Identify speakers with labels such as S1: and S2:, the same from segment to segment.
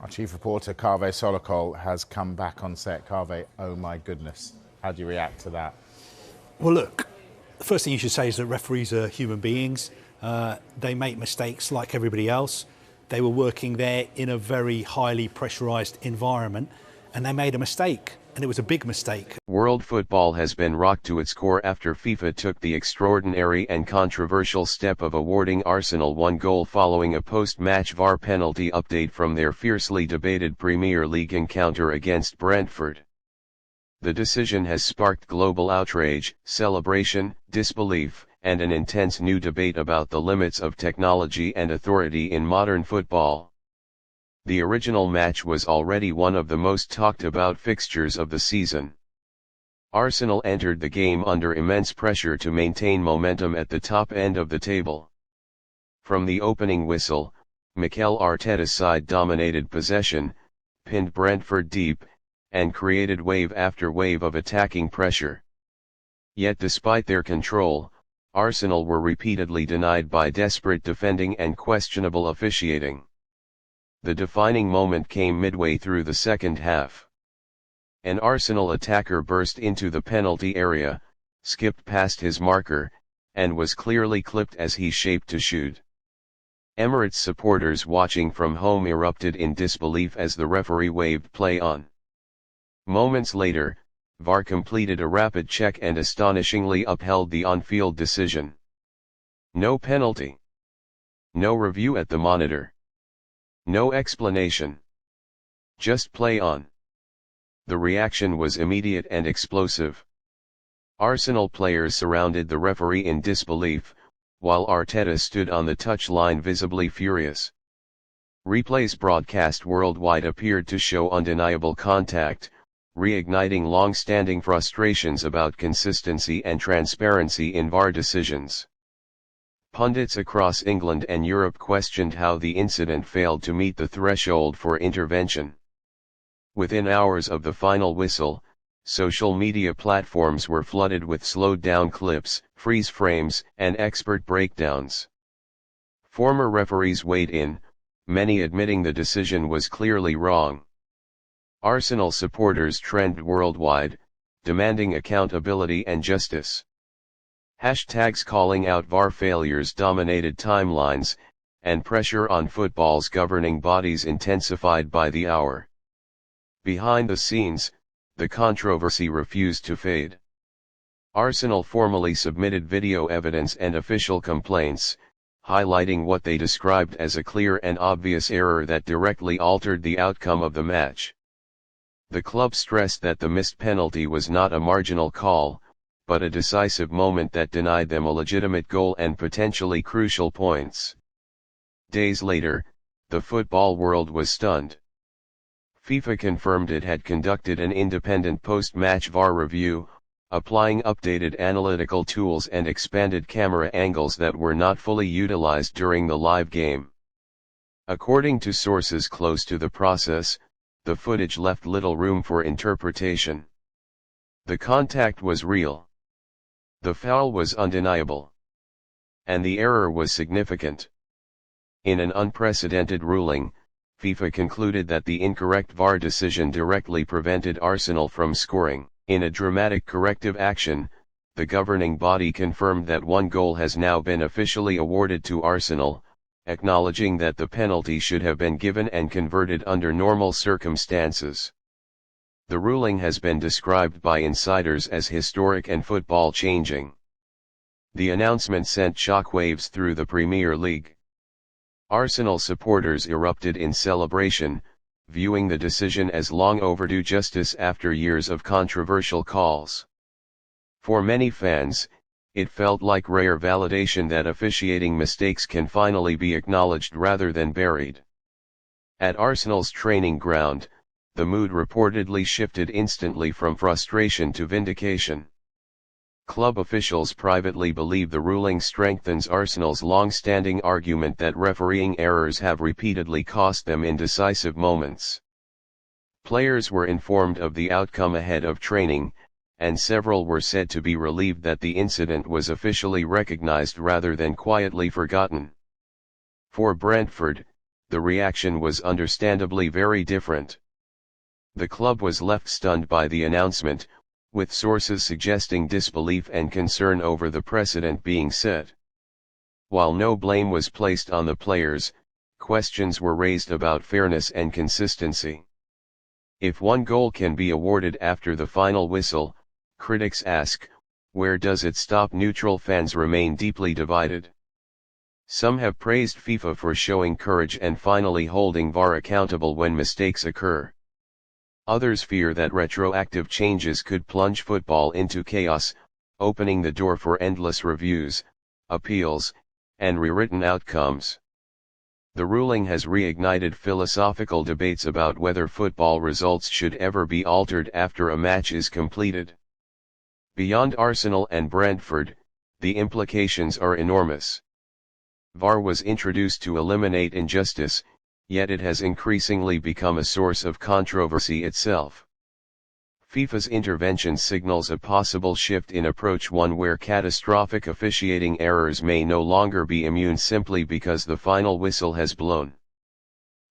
S1: Our chief reporter, Kaveh Solokol, has come back on set. Kaveh, oh my goodness. How do you react to that?
S2: Well, look, the first thing you should say is that referees are human beings. They make mistakes like everybody else. They were working there in a very highly pressurised environment, and they made a mistake, and it was a big mistake.
S3: World football has been rocked to its core after FIFA took the extraordinary and controversial step of awarding Arsenal one goal following a post-match VAR penalty update from their fiercely debated Premier League encounter against Brentford. The decision has sparked global outrage, celebration, disbelief, and an intense new debate about the limits of technology and authority in modern football. The original match was already one of the most talked about fixtures of the season. Arsenal entered the game under immense pressure to maintain momentum at the top end of the table. From the opening whistle, Mikel Arteta's side dominated possession, pinned Brentford deep, and created wave after wave of attacking pressure. Yet despite their control, Arsenal were repeatedly denied by desperate defending and questionable officiating. The defining moment came midway through the second half. An Arsenal attacker burst into the penalty area, skipped past his marker, and was clearly clipped as he shaped to shoot. Emirates supporters watching from home erupted in disbelief as the referee waved play on. Moments later, VAR completed a rapid check and astonishingly upheld the on-field decision. No penalty. No review at the monitor. No explanation. Just play on. The reaction was immediate and explosive. Arsenal players surrounded the referee in disbelief, while Arteta stood on the touchline visibly furious. Replays broadcast worldwide appeared to show undeniable contact, reigniting long-standing frustrations about consistency and transparency in VAR decisions. Pundits across England and Europe questioned how the incident failed to meet the threshold for intervention. Within hours of the final whistle, social media platforms were flooded with slowed-down clips, freeze frames, and expert breakdowns. Former referees weighed in, many admitting the decision was clearly wrong. Arsenal supporters trended worldwide, demanding accountability and justice. Hashtags calling out VAR failures dominated timelines, and pressure on football's governing bodies intensified by the hour. Behind the scenes, the controversy refused to fade. Arsenal formally submitted video evidence and official complaints, highlighting what they described as a clear and obvious error that directly altered the outcome of the match. The club stressed that the missed penalty was not a marginal call, but a decisive moment that denied them a legitimate goal and potentially crucial points. Days later, the football world was stunned. FIFA confirmed it had conducted an independent post-match VAR review, applying updated analytical tools and expanded camera angles that were not fully utilized during the live game. According to sources close to the process, the footage left little room for interpretation. The contact was real. The foul was undeniable. And the error was significant. In an unprecedented ruling, FIFA concluded that the incorrect VAR decision directly prevented Arsenal from scoring. In a dramatic corrective action, the governing body confirmed that one goal has now been officially awarded to Arsenal, acknowledging that the penalty should have been given and converted under normal circumstances. The ruling has been described by insiders as historic and football-changing. The announcement sent shockwaves through the Premier League. Arsenal supporters erupted in celebration, viewing the decision as long overdue justice after years of controversial calls. For many fans, it felt like rare validation that officiating mistakes can finally be acknowledged rather than buried. At Arsenal's training ground, the mood reportedly shifted instantly from frustration to vindication. Club officials privately believe the ruling strengthens Arsenal's long-standing argument that refereeing errors have repeatedly cost them in decisive moments. Players were informed of the outcome ahead of training, and several were said to be relieved that the incident was officially recognized rather than quietly forgotten. For Brentford, the reaction was understandably very different. The club was left stunned by the announcement, with sources suggesting disbelief and concern over the precedent being set. While no blame was placed on the players, questions were raised about fairness and consistency. If one goal can be awarded after the final whistle, critics ask, where does it stop? Neutral fans remain deeply divided. Some have praised FIFA for showing courage and finally holding VAR accountable when mistakes occur. Others fear that retroactive changes could plunge football into chaos, opening the door for endless reviews, appeals, and rewritten outcomes. The ruling has reignited philosophical debates about whether football results should ever be altered after a match is completed. Beyond Arsenal and Brentford, the implications are enormous. VAR was introduced to eliminate injustice, yet it has increasingly become a source of controversy itself. FIFA's intervention signals a possible shift in approach, one where catastrophic officiating errors may no longer be immune simply because the final whistle has blown.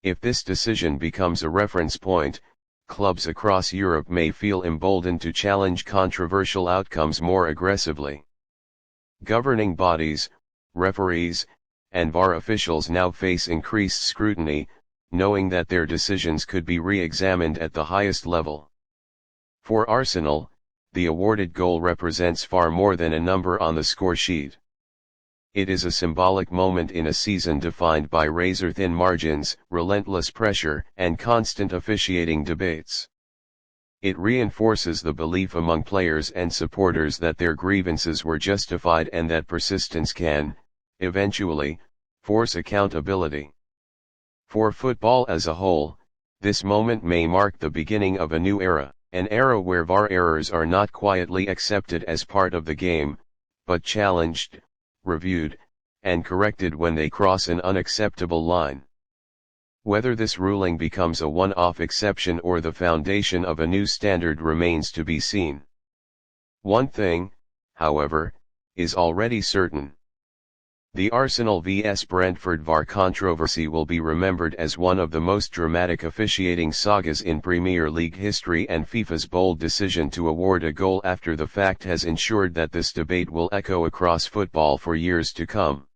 S3: If this decision becomes a reference point, clubs across Europe may feel emboldened to challenge controversial outcomes more aggressively. Governing bodies, referees, and VAR officials now face increased scrutiny, knowing that their decisions could be re-examined at the highest level. For Arsenal, the awarded goal represents far more than a number on the score sheet. It is a symbolic moment in a season defined by razor-thin margins, relentless pressure, and constant officiating debates. It reinforces the belief among players and supporters that their grievances were justified and that persistence can, eventually, force accountability. For football as a whole, this moment may mark the beginning of a new era. An era where VAR errors are not quietly accepted as part of the game, but challenged, reviewed, and corrected when they cross an unacceptable line. Whether this ruling becomes a one-off exception or the foundation of a new standard remains to be seen. One thing, however, is already certain. The Arsenal vs Brentford VAR controversy will be remembered as one of the most dramatic officiating sagas in Premier League history, and FIFA's bold decision to award a goal after the fact has ensured that this debate will echo across football for years to come.